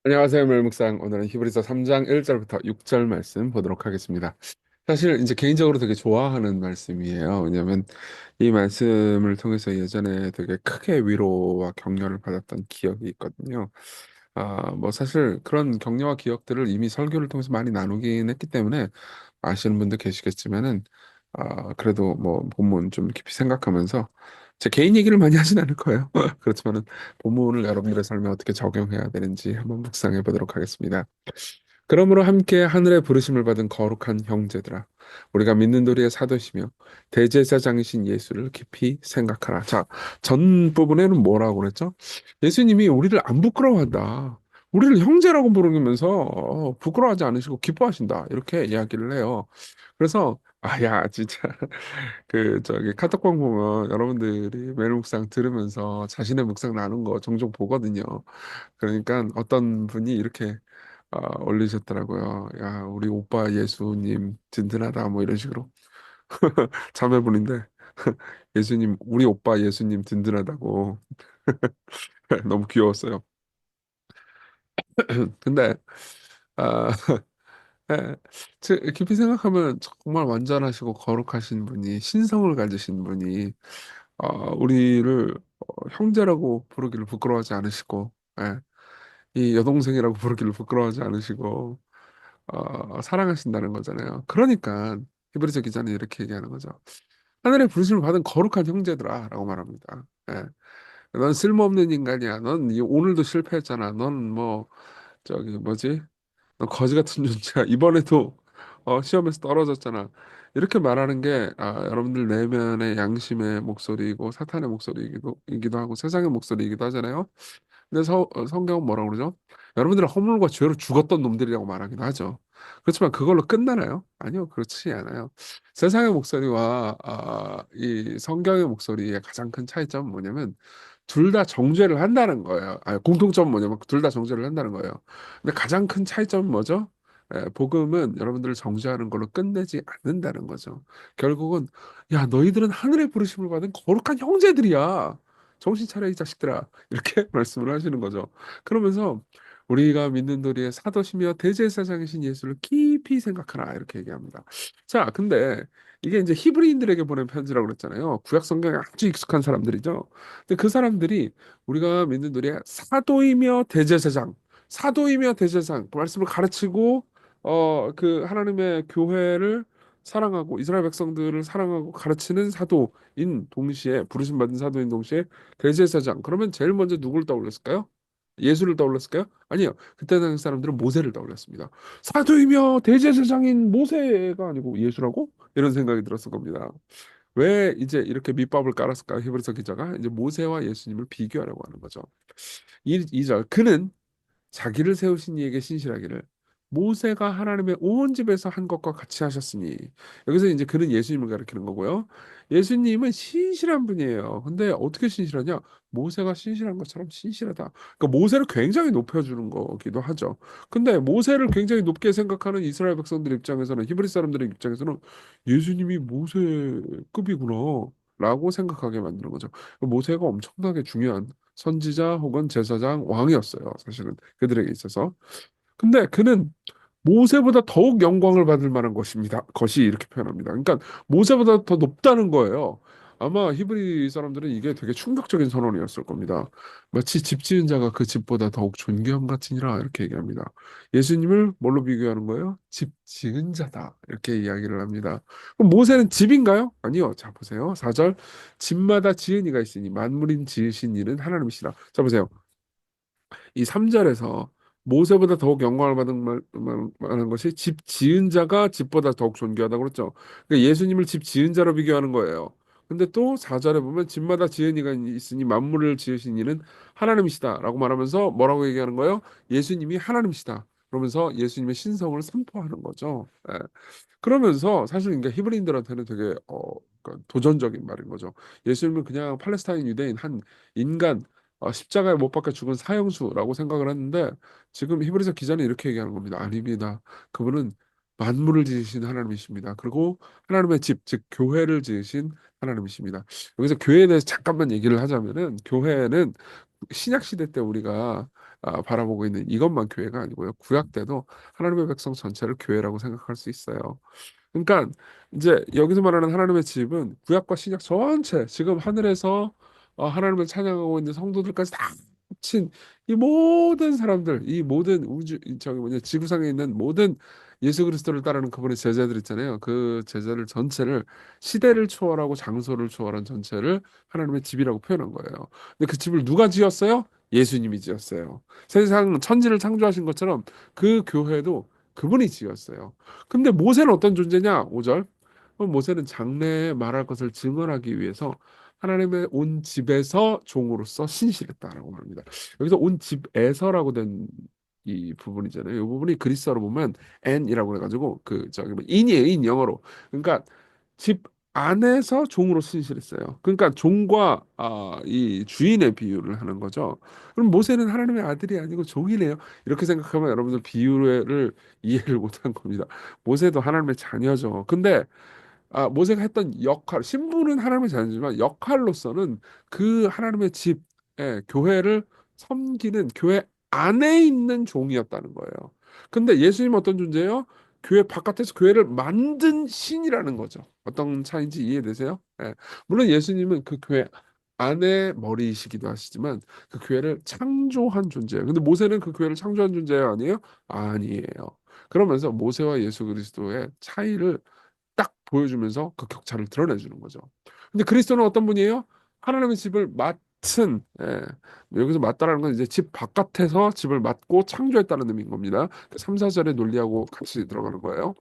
안녕하세요, 멜묵상. 오늘은 히브리서 3장 1절부터 6절 말씀 보도록 하겠습니다. 사실 이제 개인적으로 되게 좋아하는 말씀이에요. 왜냐하면 이 말씀을 통해서 예전에 되게 크게 위로와 격려를 받았던 기억이 있거든요. 뭐 사실 그런 격려와 기억들을 이미 설교를 통해서 많이 나누긴 했기 때문에 아시는 분도 계시겠지만은 그래도 뭐 본문 좀 깊이 생각하면서 제 개인 얘기를 많이 하진 않을 거예요. 그렇지만은 본문을 여러분들의 삶에 어떻게 적용해야 되는지 한번 묵상해 보도록 하겠습니다. 그러므로 함께 하늘의 부르심을 받은 거룩한 형제들아, 우리가 믿는 도리의 사도시며 대제사장이신 예수를 깊이 생각하라. 자, 전 부분에는 뭐라고 그랬죠? 예수님이 우리를 안 부끄러워한다. 우리를 형제라고 부르면서 부끄러워하지 않으시고 기뻐하신다. 이렇게 이야기를 해요. 그래서 야, 진짜 그 저기 카톡방 보면 여러분들이 매일 묵상 들으면서 자신의 묵상 나눈 거 종종 보거든요. 그러니까 어떤 분이 이렇게 올리셨더라고요. 야, 우리 오빠 예수님 든든하다 뭐 이런 식으로 자매분인데 예수님 우리 오빠 예수님 든든하다고 너무 귀여웠어요. 근데 아, 예, 깊이 생각하면 정말 완전하시고 거룩하신 분이 신성을 가지신 분이 우리를 형제라고 부르기를 부끄러워하지 않으시고 예, 이 여동생이라고 부르기를 부끄러워하지 않으시고 사랑하신다는 거잖아요. 그러니까 히브리서 기자는 이렇게 얘기하는 거죠. 하늘의 부르심을 받은 거룩한 형제들아라고 말합니다. 예. 넌 쓸모없는 인간이야. 넌 오늘도 실패했잖아. 넌 뭐 저기 뭐지? 넌 거지 같은 존재야. 이번에도 시험에서 떨어졌잖아. 이렇게 말하는 게 여러분들 내면의 양심의 목소리이고 사탄의 목소리이기도 하고 세상의 목소리이기도 하잖아요. 근데 성경은 뭐라고 그러죠? 여러분들은 허물과 죄로 죽었던 놈들이라고 말하기도 하죠. 그렇지만 그걸로 끝나나요? 아니요, 그렇지 않아요. 세상의 목소리와 이 성경의 목소리의 가장 큰 차이점은 뭐냐면 둘 다 정죄를 한다는 거예요. 공통점은 뭐냐면 둘 다 정죄를 한다는 거예요. 근데 가장 큰 차이점은 뭐죠? 복음은 여러분들을 정죄하는 걸로 끝내지 않는다는 거죠. 결국은 야, 너희들은 하늘의 부르심을 받은 거룩한 형제들이야. 정신 차려 이 자식들아. 이렇게 말씀을 하시는 거죠. 그러면서 우리가 믿는 도리의 사도시며 대제사장이신 예수를 깊이 생각하라 이렇게 얘기합니다. 자, 근데 이게 이제 히브리인들에게 보낸 편지라고 그랬잖아요. 구약 성경에 아주 익숙한 사람들이죠. 근데 그 사람들이 우리가 믿는 도리의 사도이며 대제사장, 사도이며 대제사장 그 말씀을 가르치고 그 하나님의 교회를 사랑하고 이스라엘 백성들을 사랑하고 가르치는 사도인 동시에 부르심 받은 사도인 동시에 대제사장. 그러면 제일 먼저 누굴 떠올렸을까요? 예수를 떠올렸을까요? 아니요. 그때 당시 사람들은 모세를 떠올렸습니다. 사도이며 대제사장인 모세가 아니고 예수라고? 이런 생각이 들었을 겁니다. 왜 이제 이렇게 밑밥을 깔았을까? 히브리서 기자가 이제 모세와 예수님을 비교하려고 하는 거죠. 이절 그는 자기를 세우신 이에게 신실하기를 모세가 하나님의 온 집에서 한 것과 같이 하셨으니 여기서 이제 그는 예수님을 가리키는 거고요. 예수님은 신실한 분이에요. 근데 어떻게 신실하냐? 모세가 신실한 것처럼 신실하다. 그러니까 모세를 굉장히 높여주는 거기도 하죠. 근데 모세를 굉장히 높게 생각하는 이스라엘 백성들 입장에서는 히브리 사람들의 입장에서는 예수님이 모세급이구나. 라고 생각하게 만드는 거죠. 모세가 엄청나게 중요한 선지자 혹은 제사장 왕이었어요. 사실은 그들에게 있어서. 근데 그는 모세보다 더욱 영광을 받을 만한 것입니다. 것이 이렇게 표현합니다. 그러니까 모세보다 더 높다는 거예요. 아마 히브리 사람들은 이게 되게 충격적인 선언이었을 겁니다. 마치 집 지은 자가 그 집보다 더욱 존귀함 같으니라 이렇게 얘기합니다. 예수님을 뭘로 비교하는 거예요? 집 지은 자다 이렇게 이야기를 합니다. 그럼 모세는 집인가요? 아니요. 자 보세요. 4절 집마다 지은 이가 있으니 만물인 지으신 이는 하나님이시라. 자 보세요. 이 3절에서 모세보다 더욱 영광을 받은 말하는 것이 집 지은 자가 집보다 더욱 존귀하다고 그랬죠. 그러니까 예수님을 집 지은 자로 비교하는 거예요. 근데 또 4절에 보면 집마다 지은 이가 있으니 만물을 지으신 이는 하나님이시다라고 말하면서 뭐라고 얘기하는 거예요? 예수님이 하나님이시다. 그러면서 예수님의 신성을 선포하는 거죠. 예. 그러면서 사실 이게 히브리인들한테는 되게 그러니까 도전적인 말인 거죠. 예수님은 그냥 팔레스타인 유대인 한 인간 십자가에 못 박혀 죽은 사형수라고 생각을 했는데 지금 히브리서 기자는 이렇게 얘기하는 겁니다. 아닙니다. 그분은 만물을 지으신 하나님이십니다. 그리고 하나님의 집, 즉 교회를 지으신 하나님이십니다. 여기서 교회에 대해서 잠깐만 얘기를 하자면은 교회는 신약 시대 때 우리가 바라보고 있는 이것만 교회가 아니고요. 구약 때도 하나님의 백성 전체를 교회라고 생각할 수 있어요. 그러니까 이제 여기서 말하는 하나님의 집은 구약과 신약 전체 지금 하늘에서 하나님을 찬양하고 있는 성도들까지 다 합친 이 모든 사람들, 이 모든 저기 뭐냐 지구상에 있는 모든 예수 그리스도를 따르는 그분의 제자들 있잖아요. 그 제자들 전체를 시대를 초월하고 장소를 초월한 전체를 하나님의 집이라고 표현한 거예요. 근데 그 집을 누가 지었어요? 예수님이 지었어요. 세상 천지를 창조하신 것처럼 그 교회도 그분이 지었어요. 근데 모세는 어떤 존재냐? 5절. 모세는 장래에 말할 것을 증언하기 위해서 하나님의 온 집에서 종으로서 신실했다라고 말합니다. 여기서 온 집에서라고 된 이 부분이잖아요. 이 부분이 그리스어로 보면 and이라고 해가지고 그 저기 뭐 in이에요. in 영어로. 그러니까 집 안에서 종으로 신실했어요. 그러니까 종과 이 주인의 비유를 하는 거죠. 그럼 모세는 하나님의 아들이 아니고 종이네요. 이렇게 생각하면 여러분들 비유를 이해를 못한 겁니다. 모세도 하나님의 자녀죠. 근데 모세가 했던 역할, 신분은 하나님의 자녀지만 역할로서는 그 하나님의 집, 교회를 섬기는 교회 안에 있는 종이었다는 거예요. 근데 예수님은 어떤 존재예요? 교회 바깥에서 교회를 만든 신이라는 거죠. 어떤 차이인지 이해되세요? 물론 예수님은 그 교회 안에 머리이시기도 하시지만 그 교회를 창조한 존재예요. 근데 모세는 그 교회를 창조한 존재예요, 아니에요? 아니에요. 그러면서 모세와 예수 그리스도의 차이를 딱 보여주면서 그 격차를 드러내주는 거죠. 근데 그리스도는 어떤 분이에요? 하나님의 집을 맡은, 여기서 맡다라는 건 이제 집 바깥에서 집을 맡고 창조했다는 의미인 겁니다. 그 3, 4절의 논리하고 같이 들어가는 거예요.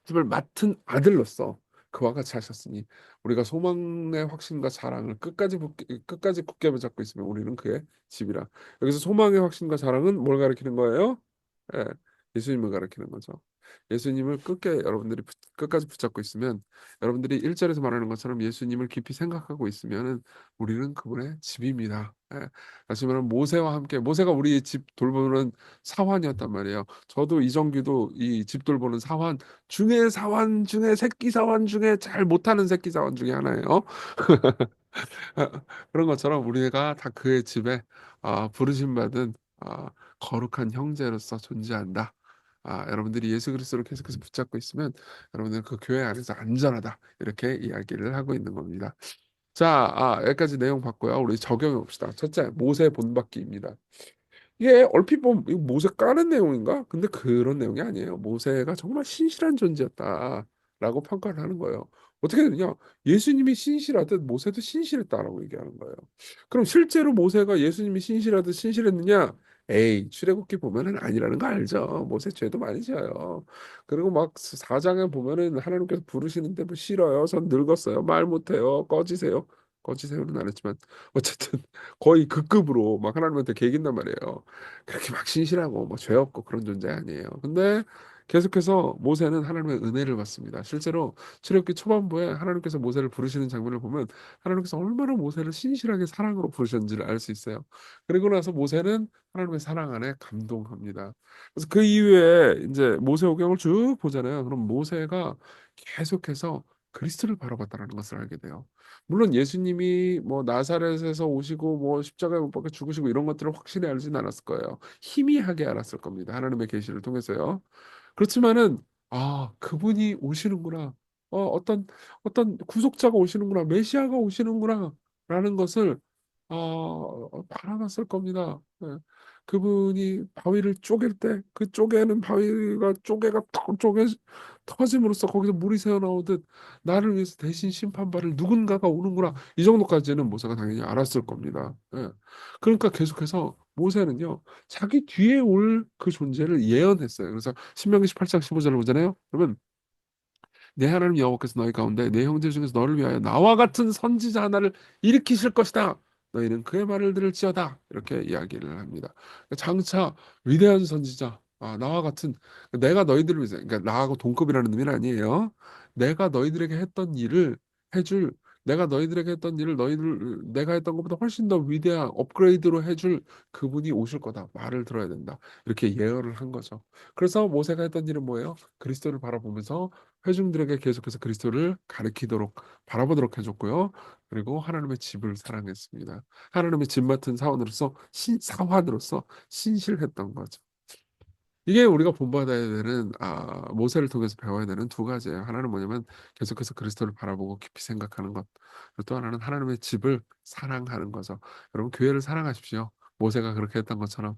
집을 맡은 아들로서 그와 같이 하셨으니 우리가 소망의 확신과 자랑을 끝까지 굳게 붙잡고 있으면 우리는 그의 집이라. 여기서 소망의 확신과 자랑은 뭘 가리키는 거예요? 예, 예수님을 가리키는 거죠. 예수님을 끝까지 붙잡고 있으면 여러분들이 1절에서 말하는 것처럼 예수님을 깊이 생각하고 있으면은 우리는 그분의 집입니다. 다시 말하면 모세와 함께 모세가 우리 집 돌보는 사환이었단 말이에요. 저도 이정규도 이 집 돌보는 사환 중에 사환 중에 새끼 사환 중에 잘 못하는 새끼 사환 중에 하나예요. 그런 것처럼 우리가 다 그의 집에 부르심 받은 거룩한 형제로서 존재한다. 여러분들이 예수 그리스도를 계속해서 붙잡고 있으면 여러분들 그 교회 안에서 안전하다. 이렇게 이야기를 하고 있는 겁니다. 자, 여기까지 내용 봤고요. 우리 적용해 봅시다. 첫째, 모세 본받기입니다. 이게 얼핏 보면 이거 모세 까는 내용인가? 근데 그런 내용이 아니에요. 모세가 정말 신실한 존재였다라고 평가를 하는 거예요. 어떻게 되느냐? 예수님이 신실하듯 모세도 신실했다라고 얘기하는 거예요. 그럼 실제로 모세가 예수님이 신실하듯 신실했느냐? 에이, 출애굽기 보면은 아니라는 거 알죠. 모세 죄도 많이 져요. 그리고 막 사장에 보면은 하나님께서 부르시는데 뭐 싫어요. 전 늙었어요. 말 못해요. 꺼지세요. 꺼지세요는 안 했지만 어쨌든 거의 그 급으로 막 하나님한테 개긴단 말이에요. 그렇게 막 신실하고 뭐 죄 없고 그런 존재 아니에요. 근데 계속해서 모세는 하나님의 은혜를 받습니다. 실제로 출애굽기 초반부에 하나님께서 모세를 부르시는 장면을 보면 하나님께서 얼마나 모세를 신실하게 사랑으로 부르셨는지를 알 수 있어요. 그리고 나서 모세는 하나님의 사랑 안에 감동합니다. 그래서 그 이후에 이제 모세오경을 쭉 보잖아요. 그럼 모세가 계속해서 그리스도를 바라봤다는 것을 알게 돼요. 물론 예수님이 뭐 나사렛에서 오시고 뭐 십자가에 못 박혀 죽으시고 이런 것들을 확실히 알지는 않았을 거예요. 희미하게 알았을 겁니다. 하나님의 계시를 통해서요. 그렇지만은 그분이 오시는구나. 어떤 구속자가 오시는구나. 메시아가 오시는구나라는 것을 바라봤을 겁니다. 그분이 바위를 쪼갤 때 그 쪼개는 바위가 쪼개가 턱 쪼개 터짐으로써 거기서 물이 새어나오듯 나를 위해서 대신 심판받을 누군가가 오는구나. 이 정도까지는 모세가 당연히 알았을 겁니다. 그러니까 계속해서 모세는요. 자기 뒤에 올 그 존재를 예언했어요. 그래서 신명기 18장 15절을 보잖아요. 그러면 내 하나님 여호와께서 너희 가운데 내 형제 중에서 너를 위하여 나와 같은 선지자 하나를 일으키실 것이다. 너희는 그의 말을 들을지어다. 이렇게 이야기를 합니다. 장차 위대한 선지자, 나와 같은 내가 너희들을 위해서, 그러니까 나하고 동급이라는 의미는 아니에요. 내가 너희들에게 했던 일을 해줄, 내가 너희들에게 했던 일을 내가 했던 것보다 훨씬 더 위대한 업그레이드로 해줄 그분이 오실 거다. 말을 들어야 된다. 이렇게 예언을 한 거죠. 그래서 모세가 했던 일은 뭐예요? 그리스도를 바라보면서 회중들에게 계속해서 그리스도를 가르치도록 바라보도록 해줬고요. 그리고 하나님의 집을 사랑했습니다. 하나님의 집 맡은 사원으로서 사환으로서 신실했던 거죠. 이게 우리가 본받아야 되는 모세를 통해서 배워야 되는 두 가지예요. 하나는 뭐냐면 계속해서 그리스도를 바라보고 깊이 생각하는 것. 그리고 또 하나는 하나님의 집을 사랑하는 거죠. 여러분 교회를 사랑하십시오. 모세가 그렇게 했던 것처럼.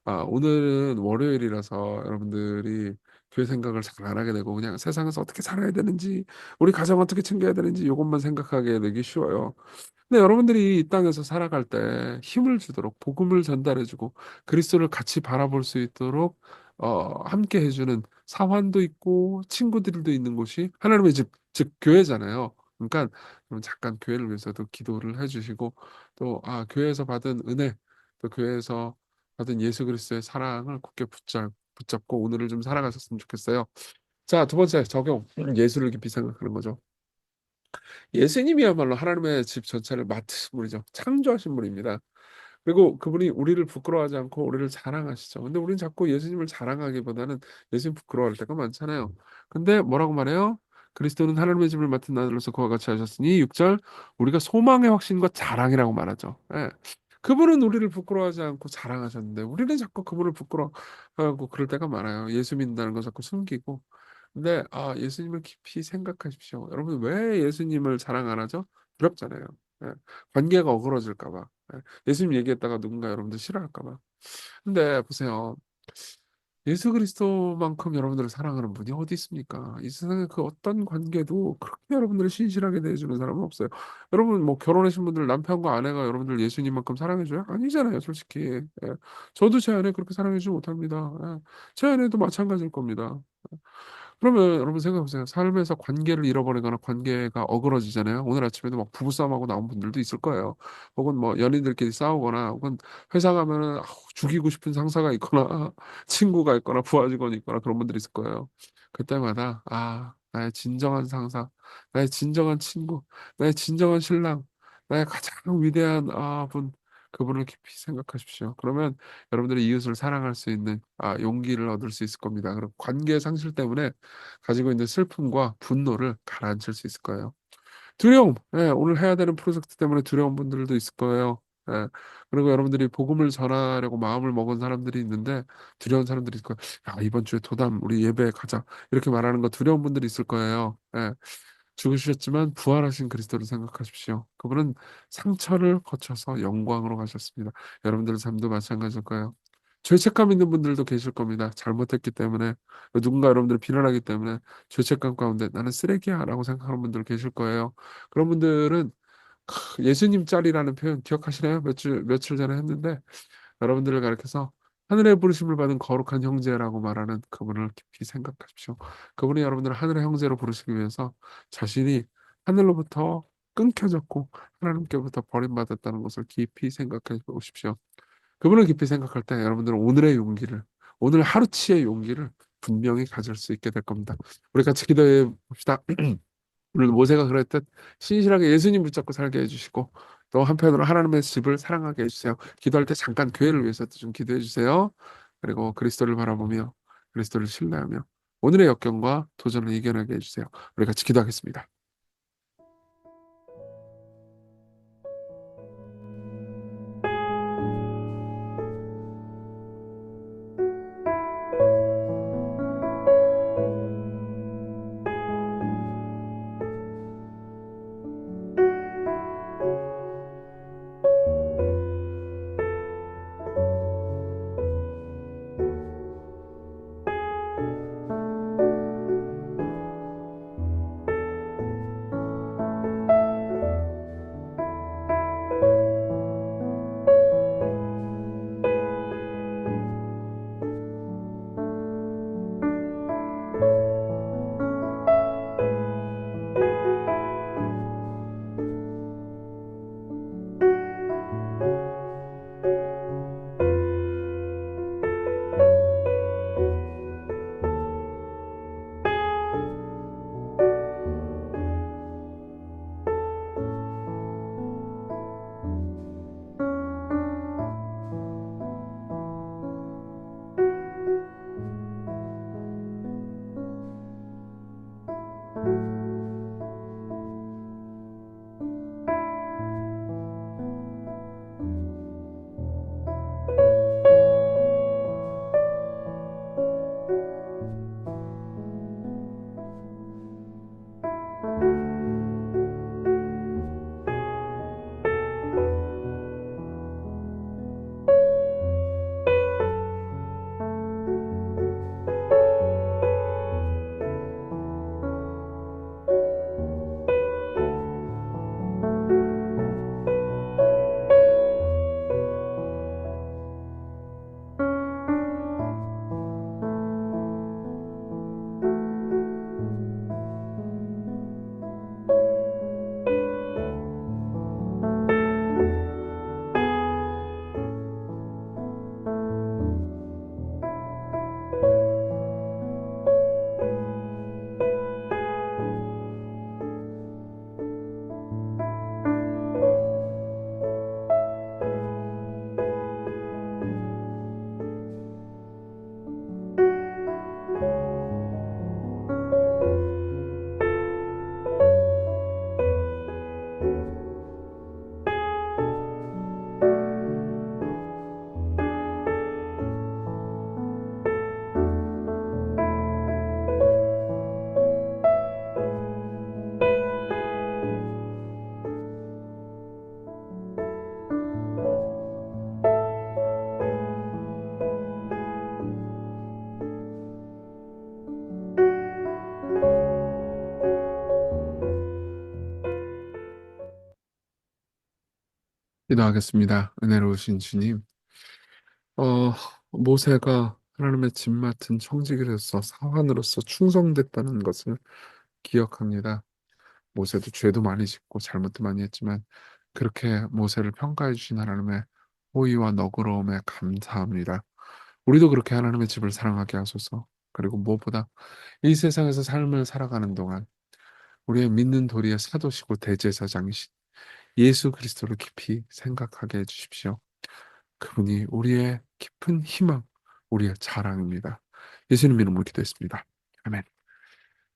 오늘은 월요일이라서 여러분들이 교회 생각을 잘 안 하게 되고 그냥 세상에서 어떻게 살아야 되는지, 우리 가정 어떻게 챙겨야 되는지 이것만 생각하게 되기 쉬워요. 근데 여러분들이 이 땅에서 살아갈 때 힘을 주도록 복음을 전달해주고 그리스도를 같이 바라볼 수 있도록 함께 해주는 사환도 있고 친구들도 있는 곳이 하나님의 집, 즉 교회잖아요. 그러니까 그럼 잠깐 교회를 위해서도 기도를 해주시고 또 교회에서 받은 은혜, 또 교회에서 받은 예수 그리스도의 사랑을 굳게 붙잡고 오늘을 좀 살아가셨으면 좋겠어요. 자, 두 번째 적용. 예수를 깊이 생각하는 거죠. 예수님이야말로 하나님의 집 전체를 맡으신 분이죠. 창조하신 분입니다. 그리고 그분이 우리를 부끄러워하지 않고 우리를 자랑하시죠. 근데 우리는 자꾸 예수님을 자랑하기보다는 예수님 부끄러워할 때가 많잖아요. 근데 뭐라고 말해요? 그리스도는 하나님의 집을 맡은 아들로서 그와 같이 하셨으니 6절 우리가 소망의 확신과 자랑이라고 말하죠. 예. 그분은 우리를 부끄러워하지 않고 자랑하셨는데 우리는 자꾸 그분을 부끄러워하고 그럴 때가 많아요. 예수 믿는다는 거 자꾸 숨기고. 근데 예수님을 깊이 생각하십시오. 여러분 왜 예수님을 자랑 안 하죠? 두렵잖아요. 예. 관계가 어그러질까 봐. 예. 예수님 얘기했다가 누군가 여러분들 싫어할까 봐. 근데 보세요. 예수 그리스도만큼 여러분들을 사랑하는 분이 어디 있습니까? 이 세상에 그 어떤 관계도 그렇게 여러분들을 신실하게 대해주는 사람은 없어요. 여러분 뭐 결혼하신 분들 남편과 아내가 여러분들 예수님만큼 사랑해줘요? 아니잖아요, 솔직히. 예. 저도 제 아내 그렇게 사랑해주지 못합니다. 예. 제 아내도 마찬가지일 겁니다. 그러면 여러분 생각해보세요. 삶에서 관계를 잃어버리거나 관계가 어그러지잖아요. 오늘 아침에도 막 부부싸움하고 나온 분들도 있을 거예요. 혹은 뭐 연인들끼리 싸우거나 혹은 회사 가면은 죽이고 싶은 상사가 있거나 친구가 있거나 부하 직원이 있거나 그런 분들이 있을 거예요. 그때마다 나의 진정한 상사, 나의 진정한 친구, 나의 진정한 신랑, 나의 가장 위대한 분, 그분을 깊이 생각하십시오. 그러면 여러분들이 이웃을 사랑할 수 있는 용기를 얻을 수 있을 겁니다. 그리고 관계 상실 때문에 가지고 있는 슬픔과 분노를 가라앉힐 수 있을 거예요. 두려움, 오늘 해야 되는 프로젝트 때문에 두려운 분들도 있을 거예요. 예, 그리고 여러분들이 복음을 전하려고 마음을 먹은 사람들이 있는데 두려운 사람들이 있을 거예요. 야, 이번 주에 도담 우리 예배 가자 이렇게 말하는 거 두려운 분들이 있을 거예요. 예, 죽으셨지만 부활하신 그리스도를 생각하십시오. 그분은 상처를 거쳐서 영광으로 가셨습니다. 여러분들 삶도 마찬가지일 거예요. 죄책감 있는 분들도 계실 겁니다. 잘못했기 때문에 누군가 여러분들을 비난하기 때문에 죄책감 가운데 나는 쓰레기야라고 생각하는 분들 계실 거예요. 그런 분들은 예수님 짤이라는 표현 기억하시나요? 며칠 전에 했는데 여러분들을 가리켜서 하늘의 부르심을 받은 거룩한 형제라고 말하는 그분을 깊이 생각하십시오. 그분이 여러분들을 하늘의 형제로 부르시기 위해서 자신이 하늘로부터 끊겨졌고 하나님께로부터 버림받았다는 것을 깊이 생각해 보십시오. 그분을 깊이 생각할 때 여러분들은 오늘의 용기를, 오늘 하루치의 용기를 분명히 가질 수 있게 될 겁니다. 우리 같이 기도해 봅시다. 오늘 모세가 그랬듯 신실하게 예수님 붙잡고 살게 해주시고 또 한편으로 하나님의 집을 사랑하게 해주세요. 기도할 때 잠깐 교회를 위해서도 좀 기도해 주세요. 그리고 그리스도를 바라보며 그리스도를 신뢰하며 오늘의 역경과 도전을 이겨내게 해주세요. 우리 같이 기도하겠습니다. 기도하겠습니다. 은혜로우신 주님, 어, 모세가 하나님의 집 맡은 청지기로서 사환으로서 충성됐다는 것을 기억합니다. 모세도 죄도 많이 짓고 잘못도 많이 했지만 그렇게 모세를 평가해 주신 하나님의 호의와 너그러움에 감사합니다. 우리도 그렇게 하나님의 집을 사랑하게 하소서. 그리고 무엇보다 이 세상에서 삶을 살아가는 동안 우리의 믿는 도리의 사도시고 대제사장이신 예수 그리스도를 깊이 생각하게 해주십시오. 그분이 우리의 깊은 희망, 우리의 자랑입니다. 예수님 이름으로 기도했습니다. 아멘.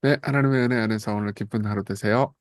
네, 하나님의 은혜 안에서 오늘 기쁜 하루 되세요.